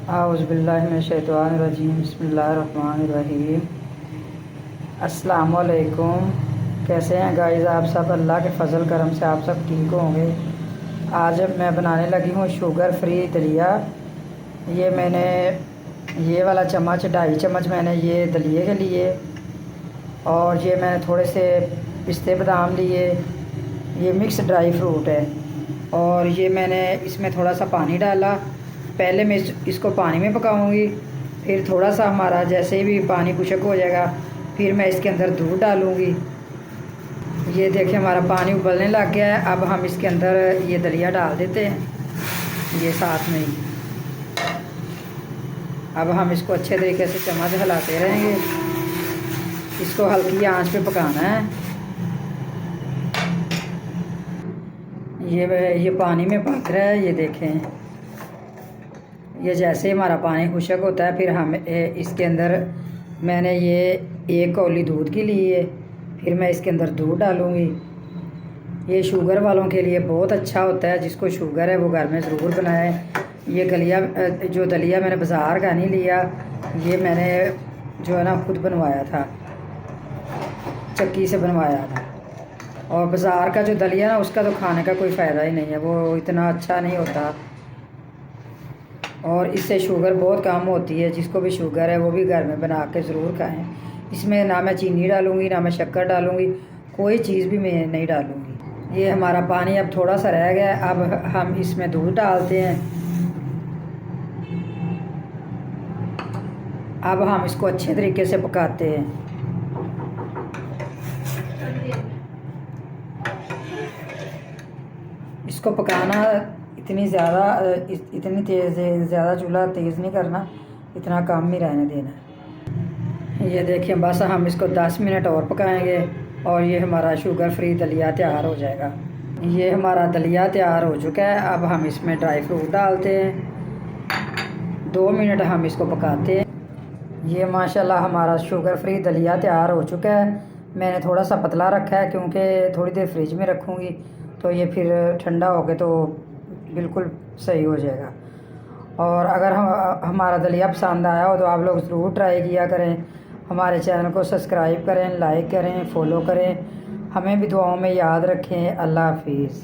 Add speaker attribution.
Speaker 1: आऊज़ुबिल्लाहिमिनश्शैतानिर्रजीम बिस्मिल्लाहिर्रहमानिर्रहीम। अस्सलाम वालेकुम। कैसे हैं गाइस आप सब? अल्लाह के फ़ज़ल करम से आप सब ठीक होंगे। आज मैं बनाने लगी हूँ शुगर फ्री दलिया। ये मैंने ये वाला चम्मच 2.5 चम्मच मैंने ये दलिए के लिए, और ये मैंने थोड़े से पिस्ते बादाम लिए। ये मिक्स ड्राई फ्रूट है, और ये मैंने इसमें थोड़ा सा पानी डाला। पहले मैं इसको पानी में पकाऊंगी, फिर थोड़ा सा हमारा जैसे ही भी पानी खुश्क हो जाएगा फिर मैं इसके अंदर दूध डालूंगी। ये देखिए हमारा पानी उबलने लग गया है। अब हम इसके अंदर ये दलिया डाल देते हैं ये साथ में ही। अब हम इसको अच्छे तरीके से चम्मच हिलाते रहेंगे। इसको हल्की आंच पे पकाना है। ये पानी में पक रहा है, ये देखें। ये जैसे हमारा पानी खुश्क होता है फिर हम इसके अंदर मैंने ये 1 कौली दूध की ली है, फिर मैं इसके अंदर दूध डालूँगी। ये शुगर वालों के लिए बहुत अच्छा होता है। जिसको शुगर है वो घर में ज़रूर बनाए। ये जो दलिया मैंने बाज़ार का नहीं लिया, ये मैंने जो है ना खुद बनवाया था, चक्की से बनवाया था। और बाज़ार का जो दलिया ना उसका तो खाने का कोई फ़ायदा ही नहीं है, वो इतना अच्छा नहीं होता। और इससे शुगर बहुत कम होती है। जिसको भी शुगर है वो भी घर में बना के ज़रूर खाएं। इसमें ना मैं चीनी डालूँगी ना मैं शक्कर डालूँगी, कोई चीज़ भी मैं नहीं डालूँगी। ये हमारा पानी अब थोड़ा सा रह गया है। अब हम इसमें दूध डालते हैं। अब हम इसको अच्छे तरीके से पकाते हैं। इसको पकाना इतनी तेज़ ज़्यादा चूल्हा तेज़ नहीं करना, इतना कम ही रहने देना। ये देखिए बस हम इसको 10 मिनट और पकाएंगे और ये हमारा शुगर फ्री दलिया तैयार हो जाएगा। ये हमारा दलिया तैयार हो चुका है। अब हम इसमें ड्राई फ्रूट डालते हैं। 2 मिनट हम इसको पकाते हैं। ये माशाल्लाह हमारा शुगर फ्री दलिया तैयार हो चुका है। मैंने थोड़ा सा पतला रखा है क्योंकि थोड़ी देर फ्रिज में रखूँगी तो ये फिर ठंडा हो गया तो बिल्कुल सही हो जाएगा। और अगर हमारा दलिया पसंद आया हो तो आप लोग ज़रूर ट्राई किया करें। हमारे चैनल को सब्सक्राइब करें, लाइक करें, फॉलो करें। हमें भी दुआओं में याद रखें। अल्लाह हाफिज़।